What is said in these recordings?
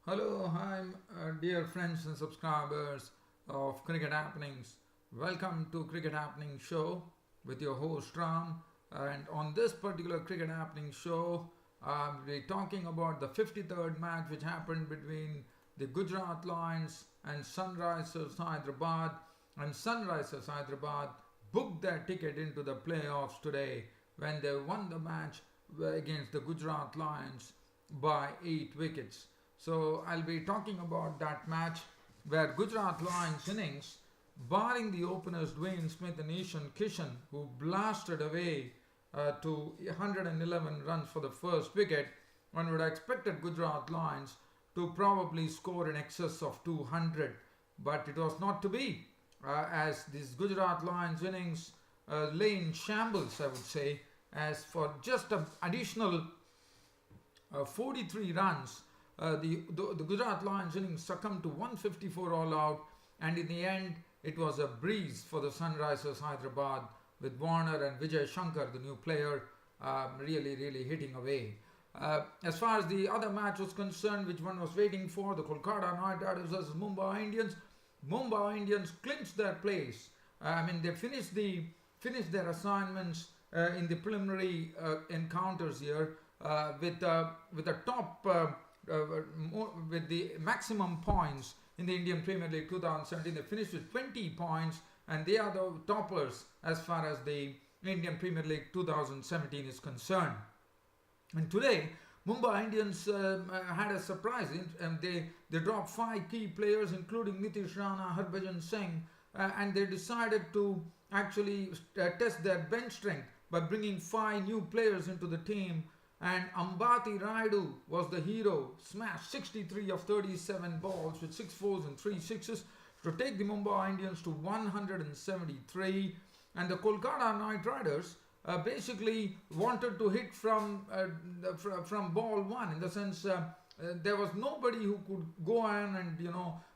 Hello, hi, dear friends and subscribers of Cricket Happenings. Welcome to Cricket Happening Show with your host Ram. And on this particular Cricket Happening Show, I'll be talking about the 53rd match which happened between the Gujarat Lions and Sunrisers Hyderabad. And Sunrisers Hyderabad booked their ticket into the playoffs today when they won the match against the Gujarat Lions by 8 wickets. So I'll be talking about that match where Gujarat Lions innings, barring the openers Dwayne Smith and Ishan Kishan, who blasted away to 111 runs for the first wicket, one would have expected Gujarat Lions to probably score in excess of 200, but it was not to be, as this Gujarat Lions innings lay in shambles, I would say, as for just an additional 43 runs, the Gujarat Lions innings succumbed to 154 all out, and in the end, it was a breeze for the Sunrisers Hyderabad with Warner and Vijay Shankar, the new player, really hitting away. As far as the other match was concerned, which one was waiting for, the Kolkata Knight Riders versus Mumbai Indians. Mumbai Indians clinched their place. They finished their assignments in the preliminary encounters here with the top with the maximum points in the Indian Premier League 2017. They finished with 20 points, and they are the toppers as far as the Indian Premier League 2017 is concerned. And today, Mumbai Indians had a surprise. They dropped 5 key players, including Nitish Rana, Harbhajan Singh, and they decided to actually test their bench strength by bringing 5 new players into the team. And Ambati Rayudu was the hero, smashed 63 of 37 balls with 6 fours and 3 sixes to take the Mumbai Indians to 173. And the Kolkata Knight Riders basically wanted to hit from ball one, in the sense there was nobody who could go on and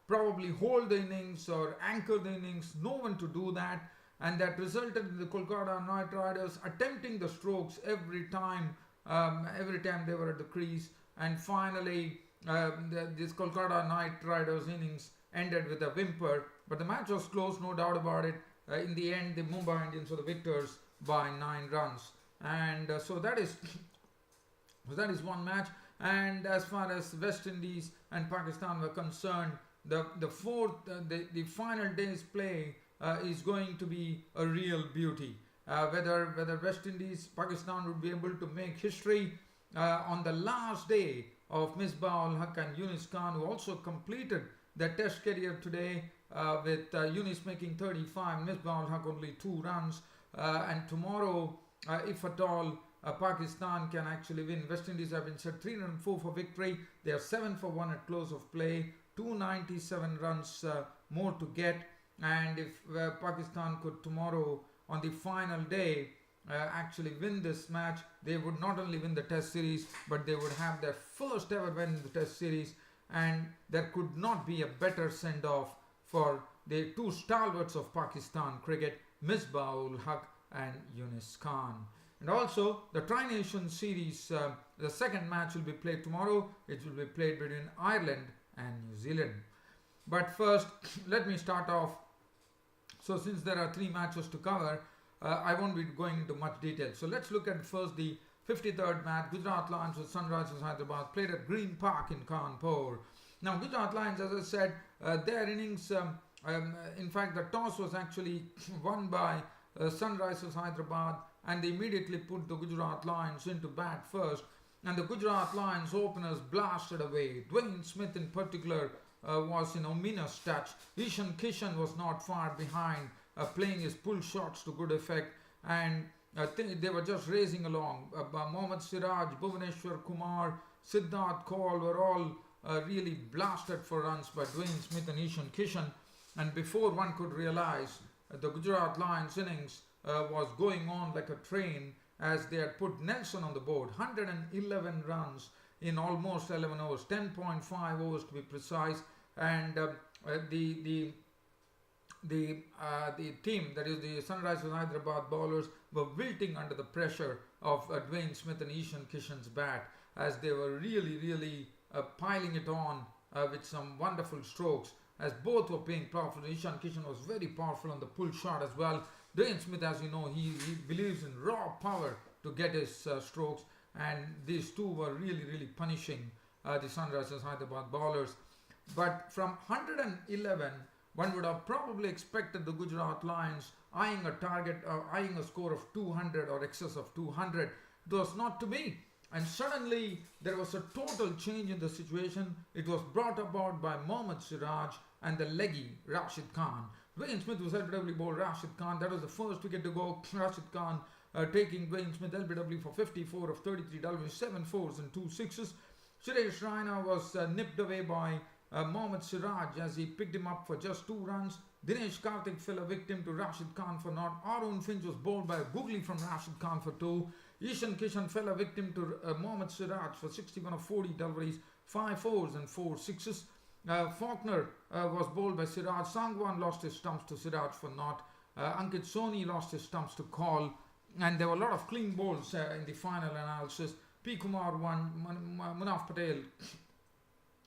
probably hold the innings or anchor the innings. No one to do that, and that resulted in the Kolkata Knight Riders attempting the strokes every time they were at the crease. And finally, this Kolkata Knight Riders innings ended with a whimper, but the match was close, no doubt about it. In the end, the Mumbai Indians were the victors by 9 runs, and so that is one match. And as far as West Indies and Pakistan were concerned, the final day's play is going to be a real beauty. Whether West Indies, Pakistan would be able to make history on the last day of Misbah-ul-Haq and Yunus Khan, who also completed their test career today with Yunus making 35, Misbah-ul-Haq only 2 runs. And tomorrow, if at all, Pakistan can actually win. West Indies have been set 304 for victory. They are 7 for 1 at close of play, 297 runs more to get. And if Pakistan could tomorrow, on the final day, actually win this match, they would not only win the test series, but they would have their first ever win in the test series. And there could not be a better send-off for the 2 stalwarts of Pakistan cricket, Misbah-ul-Haq and Yunus Khan. And also, the Tri-Nation Series, the second match will be played tomorrow. It will be played between Ireland and New Zealand. But first, let me start off. So since there are 3 matches to cover, I won't be going into much detail. So let's look at first the 53rd match. Gujarat Lions with Sunrisers Hyderabad, played at Green Park in Kanpur. Now, Gujarat Lions, as I said, their innings, in fact, the toss was actually won by Sunrisers Hyderabad, and they immediately put the Gujarat Lions into bat first. And the Gujarat Lions openers blasted away. Dwayne Smith in particular was in ominous touch. Ishan Kishan was not far behind, playing his pull shots to good effect, and they were just racing along. Mohammad Siraj, Bhuvaneshwar Kumar, Siddharth Kaul were all really blasted for runs by Dwayne Smith and Ishan Kishan. And before one could realize, the Gujarat Lions innings was going on like a train, as they had put Nelson on the board. 111 runs in almost 11 overs, 10.5 overs to be precise. And the team, that is the Sunrisers Hyderabad bowlers, were wilting under the pressure of Dwayne Smith and Ishan Kishan's bat, as they were really piling it on with some wonderful strokes as both were playing powerful. Ishan Kishan was very powerful on the pull shot as well. Dwayne Smith, as you know, he believes in raw power to get his strokes, and these two were really punishing the Sunrisers Hyderabad bowlers. But from 111, one would have probably expected the Gujarat Lions eyeing a score of 200 or excess of 200. It was not to be. And suddenly there was a total change in the situation. It was brought about by Mohammad Siraj and the leggy Rashid Khan. Dwayne Smith was LBW bowled Rashid Khan. That was the first wicket to go. Rashid Khan taking Dwayne Smith LBW for 54 of 33 deliveries, 7 fours and 2 sixes. Suresh Raina was nipped away by Mohammad Siraj as he picked him up for just 2 runs. Dinesh Karthik fell a victim to Rashid Khan for not. Arun Finch was bowled by a googly from Rashid Khan for 2. Ishan Kishan fell a victim to Mohammad Siraj for 61 of 40 deliveries, 5 fours and 4 sixes. Faulkner was bowled by Siraj. Sangwan lost his stumps to Siraj for not. Ankit Soni lost his stumps to Call. And there were a lot of clean bowls in the final analysis. P. Kumar won. Munaf Patel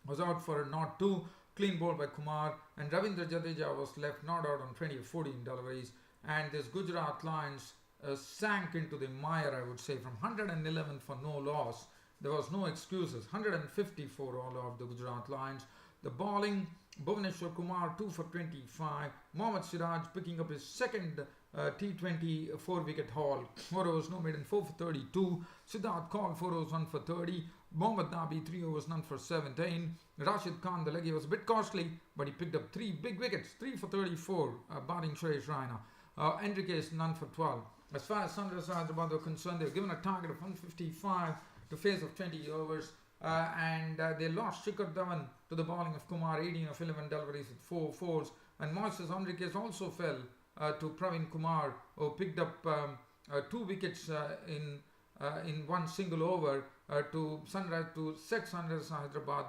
was out for a not 2. Clean ball by Kumar. And Ravindra Jadeja was left not out on 20 of 14 deliveries. And this Gujarat Lions sank into the mire, I would say, from 111 for no loss. There was no excuses. 154 all out the Gujarat Lions. The bowling, Bhuvaneshwar Kumar 2 for 25. Mohammad Siraj picking up his second T20 4-wicket haul. 4 overs, no maiden, 4 for 32. Siddharth Kaul 4 overs, 1 for 30. Mohammad Nabi 3 overs, none for 17. Rashid Khan, the leggy, was a bit costly, but he picked up 3 big wickets, 3 for 34, barring Suresh Raina. Enriquez, none for 12. As far as Sunrisers Hyderabad were concerned, they were given a target of 155 to face of 20 overs. And they lost Shikhar Dhawan to the bowling of Kumar, 18 of 11 deliveries with 4 fours. And Moises Enriquez also fell to Praveen Kumar, who picked up 2 wickets in one single over to set Sunrisers Hyderabad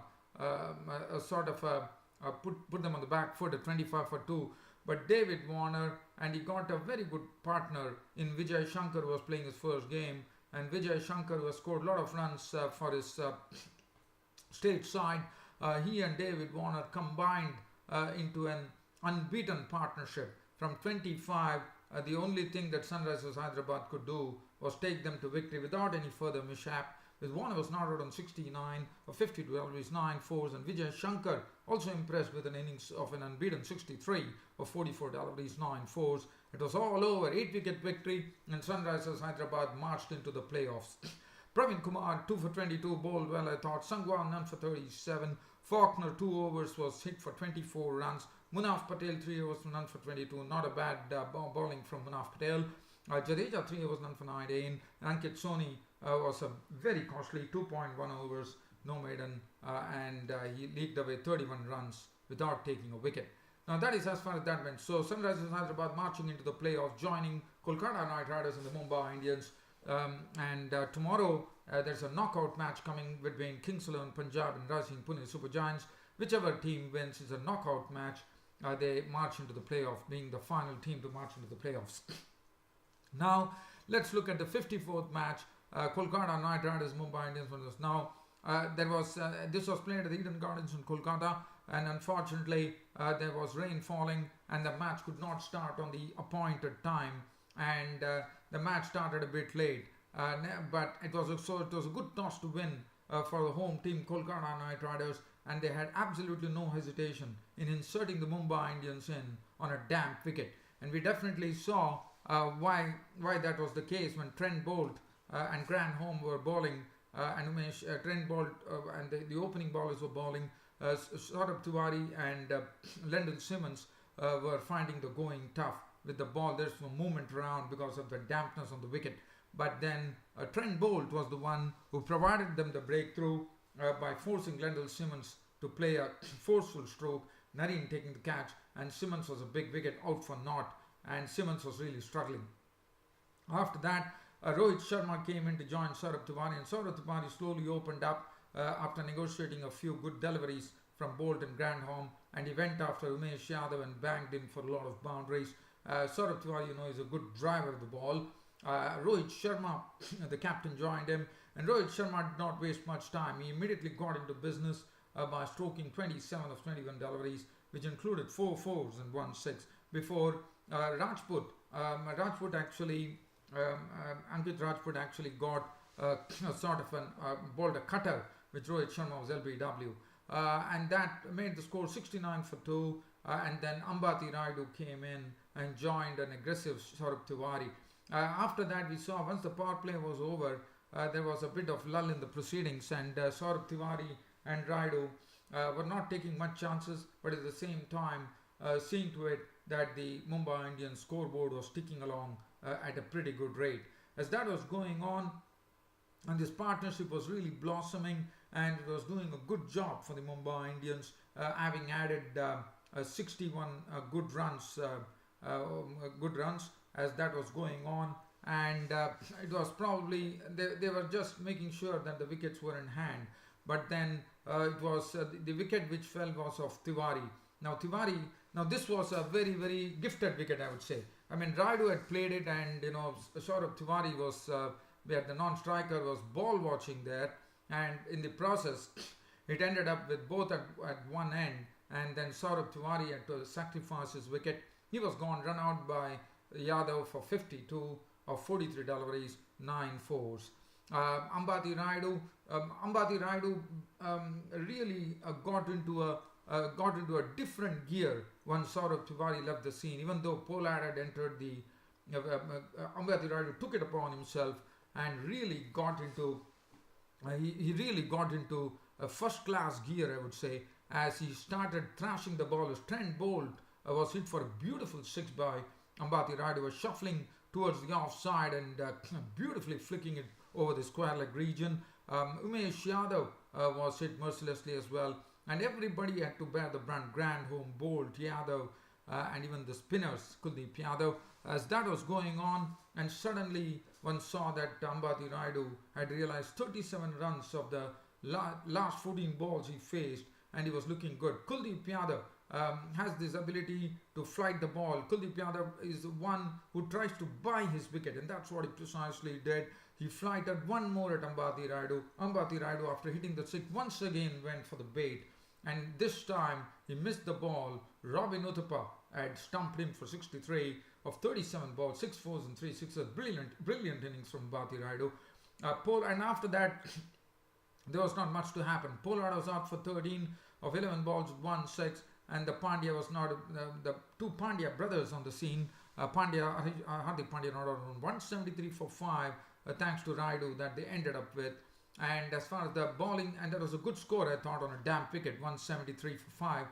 put them on the back foot at 25 for 2. But David Warner, and he got a very good partner in Vijay Shankar, who was playing his first game. And Vijay Shankar, who has scored a lot of runs for his state side, he and David Warner combined into an unbeaten partnership. From 25, the only thing that Sunrisers Hyderabad could do was take them to victory without any further mishap. With Warner was not out on 69 of 52 deliveries, 9 fours, and Vijay Shankar also impressed with an innings of an unbeaten 63 of 44 deliveries, 9 fours. It was all over, 8-wicket victory, and Sunrisers Hyderabad marched into the playoffs. Praveen Kumar 2 for 22, bowled well, I thought. Sangwan none for 37. Faulkner 2 overs was hit for 24 runs. Munaf Patel 3 overs none for 22. Not a bad bowling from Munaf Patel. Jadeja 3 overs none for 19. Ankit Soni was a very costly 2.1 overs, no maiden, and he leaked away 31 runs without taking a wicket. Now that is as far as that went. So Sunrisers Hyderabad marching into the playoffs, joining Kolkata Knight Riders and the Mumbai Indians. And tomorrow there's a knockout match coming between Kings 11 Punjab and Rising Pune Super Giants. Whichever team wins is a knockout match. They march into the playoff, being the final team to march into the playoffs. Now let's look at the 54th match. Kolkata Knight Riders Mumbai Indians versus now. This was played at the Eden Gardens in Kolkata, and unfortunately there was rain falling and the match could not start on the appointed time, and the match started a bit late, but it was a good toss to win for the home team Kolkata Knight Riders, and they had absolutely no hesitation in inserting the Mumbai Indians in on a damp wicket, and we definitely saw why that was the case when Trent Bolt and Grant Holm were bowling, and Trent Bolt and the opening bowlers were bowling. Saurabh Tiwari and Lyndon Simmons were finding the going tough with the ball. There's no movement around because of the dampness on the wicket. But then Trent Bolt was the one who provided them the breakthrough by forcing Lyndon Simmons to play a forceful stroke, Nareen taking the catch, and Simmons was a big wicket out for naught, and Simmons was really struggling. After that, Rohit Sharma came in to join Saurabh Tiwari, and Saurabh Tiwari slowly opened up after negotiating a few good deliveries from Bolt and Grandholm, and he went after Umesh Yadav and banged him for a lot of boundaries. Saurabh Tiwari, is a good driver of the ball. Rohit Sharma, the captain, joined him, And Rohit Sharma did not waste much time. He immediately got into business by stroking 27 of 21 deliveries, which included 4 fours and 1 6 before Rajput actually, Ankit Rajput actually got a sort of bowled a cutter, which Rohit Sharma was LBW. And that made the score 69 for 2. And then Ambati Rayudu came in and joined an aggressive Saurabh Tiwari. After that, we saw once the power play was over, there was a bit of lull in the proceedings, and Saurabh Tiwari and Rayudu were not taking much chances, but at the same time seeing to it that the Mumbai Indians scoreboard was ticking along at a pretty good rate. As that was going on, and this partnership was really blossoming, and it was doing a good job for the Mumbai Indians, having added 61 good runs as that was going on. And it was probably they were just making sure that the wickets were in hand. But then it was the wicket which fell was of Tiwari. Now this was a very, very gifted wicket, I would say. I mean, Rayudu had played it, and Saurabh Tiwari was where the non-striker was ball watching there, and in the process it ended up with both at one end, and then Saurabh Tiwari had to sacrifice his wicket. He was gone, run out by Yadav for 52 of 43 deliveries, 9 fours. Ambati Rayudu really got into a different gear once Saurabh Tiwari left the scene. Even though Pollard had entered the Ambati Rayudu took it upon himself and really got into he really got into a first-class gear, I would say, as he started thrashing the ball. As Trent Bolt was hit for a beautiful 6 by Ambati Rayudu, was shuffling towards the offside and beautifully flicking it over the square leg region. Umesh Yadav was hit mercilessly as well, and everybody had to bear the brunt. Grandholm, Bolt, Yadav, and even the spinners, Kuldeep Yadav, as that was going on. And suddenly one saw that Ambati Rayudu had realized 37 runs of the last 14 balls he faced, and he was looking good. Kuldeep Yadav has this ability to flight the ball. Kuldeep Yadav is the one who tries to buy his wicket, and that's what he precisely did. He flighted one more at Ambati Rayudu. Ambati Rayudu, after hitting the 6, once again went for the bait, and this time he missed the ball. Robin Uthappa had stumped him for 63 of 37 balls, 6 fours and 3 sixes. Brilliant innings from Ambati Rayudu. And after that, there was not much to happen. Pollard was out for 13 of 11 balls with 1 6, and the Pandya was not the two Pandya brothers on the scene. Hardik Pandya not on 173 for 5, thanks to Rayudu, that they ended up with. And as far as the bowling, and that was a good score, I thought, on a damp wicket, 173 for 5.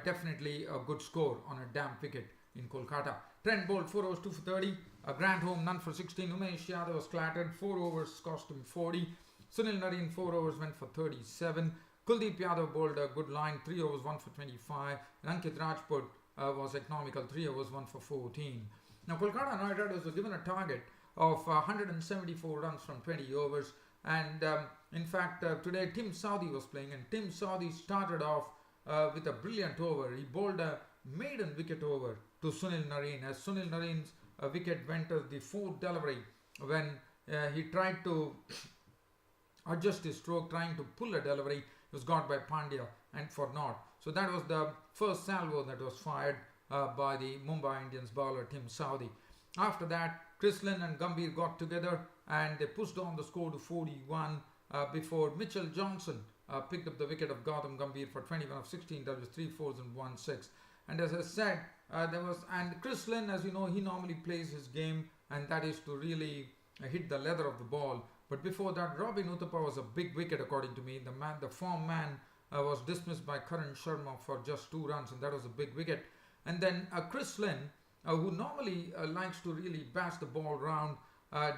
Definitely a good score on a damp wicket in Kolkata. Trent Bolt 4 overs 2 for 30. Grandholm none for 16. Umesh Yadav was clattered. 4 overs cost him 40. Sunil Narine 4 overs went for 37. Kuldeep Yadav bowled a good line, 3 overs 1 for 25. And Ankit Rajput was economical, 3 overs 1 for 14. Now Kolkata Knight Riders was given a target of 174 runs from 20 overs. And in fact, today Tim Southee was playing, and Tim Southee started off with a brilliant over. He bowled a maiden wicket over to Sunil Narine, as Sunil Narine's wicket went as the 4th delivery when he tried to adjust his stroke, trying to pull a delivery. It was got by Pandya and for naught. So that was the first salvo that was fired by the Mumbai Indians bowler Tim Southee. After that, Chris Lynn and Gambhir got together and they pushed on the score to 41 before Mitchell Johnson picked up the wicket of Gautam Gambhir for 21 of 16 deliveries, 3 fours and 1 6. And as I said, Chris Lynn, as you know, he normally plays his game, and that is to really hit the leather of the ball. But before that, Robin Uthappa was a big wicket according to me. The form man was dismissed by Karan Sharma for just 2 runs, and that was a big wicket. And then Chris Lynn, who normally likes to really bash the ball round,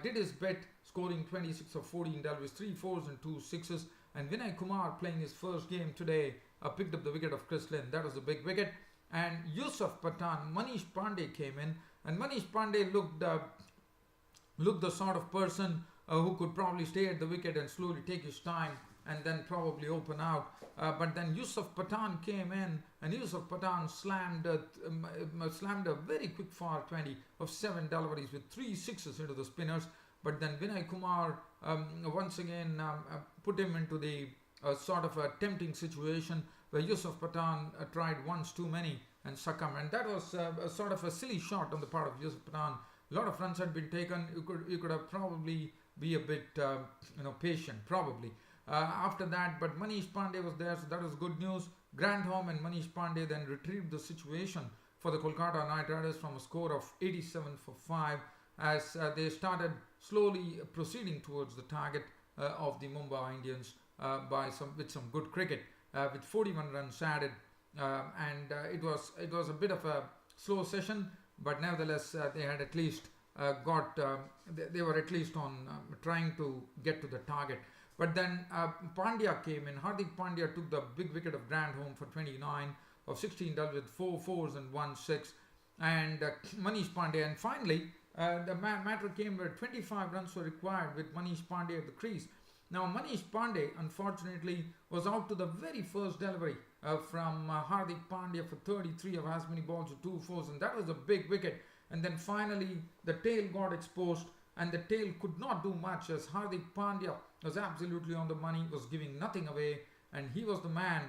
did his bit, scoring 26 of 14 deliveries, 3 fours and 2 sixes. And Vinay Kumar, playing his first game today, picked up the wicket of Chris Lynn. That was a big wicket. And Yusuf Pathan, Manish Pandey came in, and Manish Pandey looked the sort of person who could probably stay at the wicket and slowly take his time and then probably open out. But then Yusuf Pathan came in, and Yusuf Pathan slammed a very quick fire 20 of 7 deliveries with 3 sixes into the spinners. But then Vinay Kumar once again put him into the sort of a tempting situation where Yusuf Pathan tried once too many and succumbed. And that was a sort of a silly shot on the part of Yusuf Pathan. A lot of runs had been taken. You could have probably be a bit patient probably. After that, but Manish Pandey was there, so that was good news. Grandholm and Manish Pandey then retrieved the situation for the Kolkata Knight Riders from a score of 87 for 5 as they started slowly proceeding towards the target of the Mumbai Indians with some good cricket with 41 runs added, and it was a bit of a slow session, but nevertheless they had at least they were at least on trying to get to the target. But then Pandya came in. Hardik Pandya took the big wicket of Grandholm for 29 of 16 dealt with 4 fours and 1 6, and Manish Pandey. And finally, the matter came where 25 runs were required with Manish Pandey at the crease. Now, Manish Pandey, unfortunately, was out to the very first delivery from Hardik Pandya for 33 of as many balls with 2 fours, and that was a big wicket. And then finally, the tail got exposed, and the tail could not do much as Hardik Pandya was absolutely on the money, was giving nothing away, and he was the man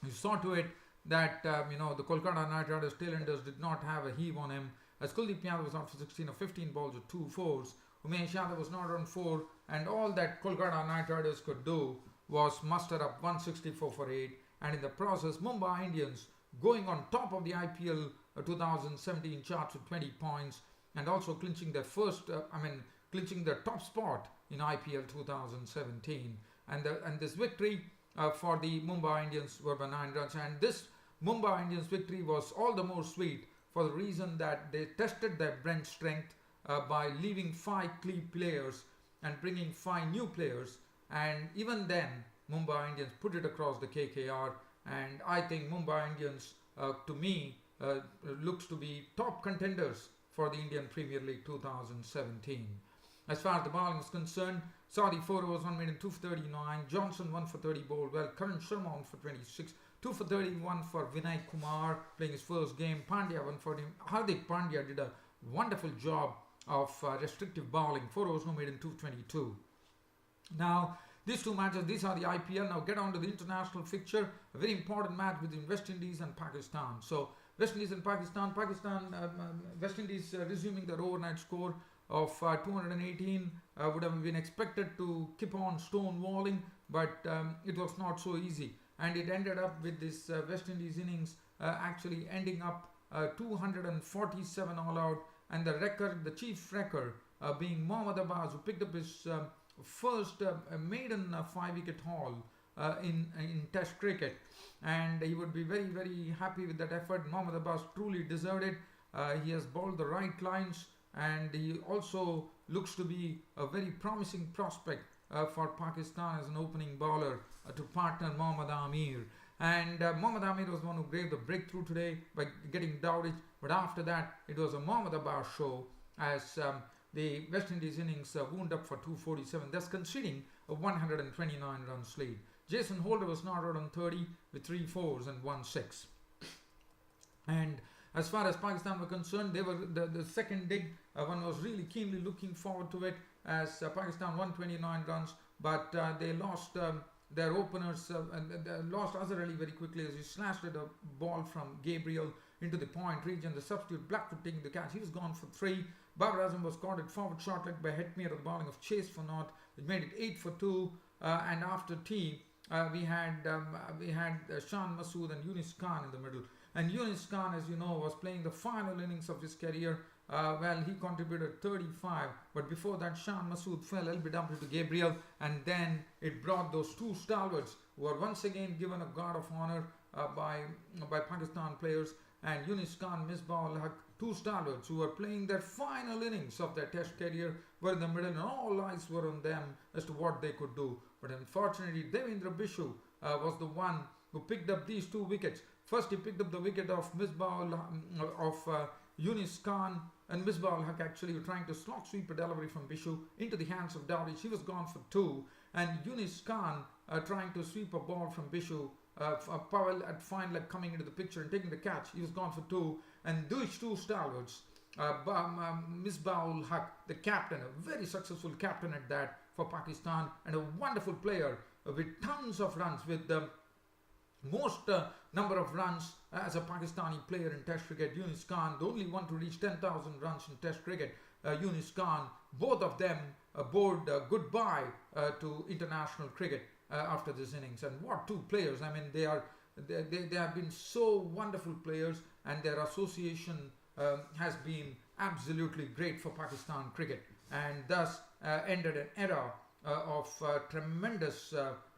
who saw to it that the Kolkata Knight Riders tailenders did not have a heave on him, as Kuldeep Yadav was out for 16 of 15 balls with 2 fours. Umesh Yadav was not on 4, and all that Kolkata Knight Riders could do was muster up 164 for 8, and in the process, Mumbai Indians going on top of the IPL 2017 charts with 20 points, and also clinching their clinching their top spot in IPL 2017. And this victory for the Mumbai Indians were by 9 runs. And this Mumbai Indians victory was all the more sweet for the reason that they tested their bench strength by leaving 5 key players and bringing 5 new players. And even then, Mumbai Indians put it across the KKR. And I think Mumbai Indians, to me, looks to be top contenders for the Indian Premier League 2017. As far as the bowling is concerned, Saudi 4 overs, 1 minute, 2 for 39. Johnson 1 for 30 bowled well. Karan Sharma 1 for 26. 2 for 31 for Vinay Kumar playing his first game. Pandya 1 for him. Hardik Pandya did a wonderful job of restrictive bowling. 4 overs, no maiden, 2 for 22. Now, these two matches, these are the IPL. Now get on to the international fixture. A very important match between West Indies and Pakistan. So West Indies and Pakistan. West Indies resuming their overnight score of 218 would have been expected to keep on stonewalling, but it was not so easy. And it ended up with this West Indies innings actually ending up 247 all out, and the chief record being Mohammad Abbas, who picked up his first maiden 5-wicket haul in Test cricket, and he would be very, very happy with that effort. Mohammad Abbas truly deserved it. He has bowled the right lines, and he also looks to be a very promising prospect for Pakistan as an opening bowler to partner Mohammad Amir. And Mohammad Amir was the one who gave the breakthrough today by getting Dowditch, but after that it was a Mohammad Abbas show as the West Indies innings wound up for 247, thus conceding a 129 runs lead. Jason Holder was not out on 30 with 3 fours and 1 6. And as far as Pakistan were concerned, they were the second dig. One was really keenly looking forward to it as Pakistan won 29 runs, but they lost their openers and lost Azhar Ali very quickly as he slashed at a ball from Gabriel into the point region. The substitute Blackwood taking the catch. He was gone for 3. Babar Azam was caught at forward short leg by Hetmir at the bowling of Chase for naught, which made it 8 for 2. And after tea, we had Shan Masood and Yunis Khan in the middle. And Yunis Khan, as you know, was playing the final innings of his career. He contributed 35, but before that, Shan Masood fell LBW to Gabriel, and then it brought those 2 stalwarts who were once again given a guard of honor by Pakistan players, and Yunis Khan, Misbah ul Haq, 2 stalwarts who were playing their final innings of their Test career, were in the middle, and all eyes were on them as to what they could do. But unfortunately, Devendra Bishu was the one who picked up these 2 wickets. First, he picked up the wicket of Yunis Khan, and Misbah ul Haq actually were trying to slot sweep a delivery from Bishu into the hands of Dowditch. He was gone for 2, and Yunis Khan trying to sweep a ball from Bishu. Powell at fine leg coming into the picture and taking the catch. He was gone for 2, and these 2 stalwarts, Misbah ul Haq, the captain, a very successful captain at that, for Pakistan, and a wonderful player with tons of runs, with the most number of runs as a Pakistani player in Test cricket. Yunus Khan, the only one to reach 10,000 runs in Test cricket. Yunus Khan, both of them bowled goodbye to international cricket after this innings. And what two players! I mean, they have been so wonderful players, and their association has been absolutely great for Pakistan cricket, and thus ended an era of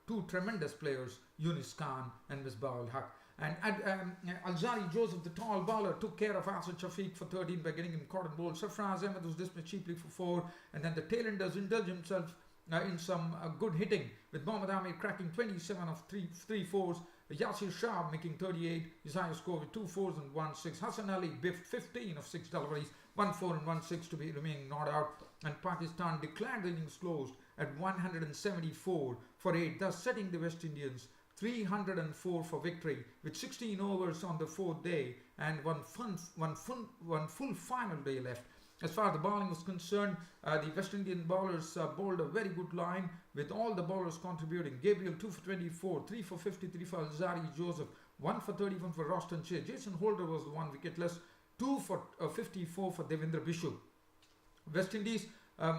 two tremendous players, Yunus Khan and Misbah-ul-Haq. And Alzari Joseph, the tall bowler, took care of Asad Shafiq for 13 by getting him caught and bowled. Sarfraz Ahmed was dismissed cheaply for 4, and then the tailenders indulged themselves in some good hitting, with Mohammad Amir cracking 27 of 3 fours, Yasir Shah making 38, Isaiah scored with 2 fours and 1 6, Hassan Ali biffed 15 of 6 deliveries, 1 4 and 1 6 to be remaining not out, and Pakistan declared the innings closed at 174 for 8, thus setting the West Indians 304 for victory, with 16 overs on the 4th day and one full final day left. As far as the bowling was concerned, the West Indian bowlers bowled a very good line, with all the bowlers contributing. Gabriel 2 for 24, 3 for 53 for Alzari Joseph, 1 for 31 for Roston Chase. Jason Holder was the one wicketless, 2 for 54 for Devendra Bishul. West Indies, they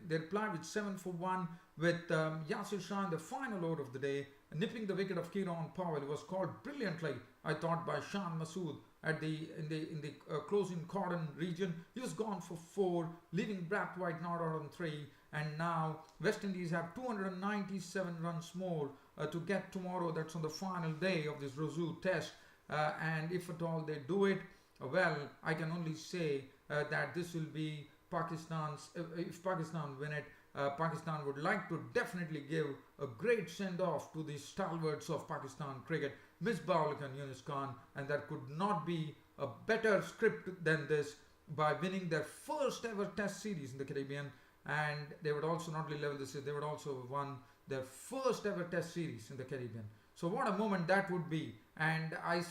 replied with 7 for 1, with Yasir Shah in the final over of the day, nipping the wicket of Kieron Powell. It was called brilliantly, I thought, by Shan Masood at in the closing cordon region. He was gone for 4, leaving Brathwaite not out on 3, and now West Indies have 297 runs more to get tomorrow. That's on the final day of this Rayudu test, and if at all they do it, well, I can only say that this will be Pakistan's, if Pakistan win it, Pakistan would like to definitely give a great send-off to the stalwarts of Pakistan cricket, Misbah-ul-Haq and Yunus Khan, and there could not be a better script than this, by winning their first ever test series in the Caribbean. And they would also not only level this, they would also have won their first ever test series in the Caribbean. So what a moment that would be. And I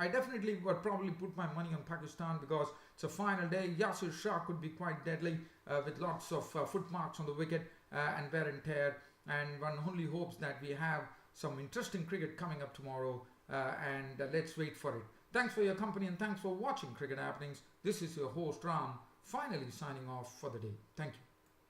definitely would probably put my money on Pakistan, because it's a final day. Yasir Shah could be quite deadly, with lots of footmarks on the wicket and wear and tear. And one only hopes that we have some interesting cricket coming up tomorrow, and let's wait for it. Thanks for your company, and thanks for watching Cricket Happenings. This is your host Ram, finally signing off for the day. Thank you.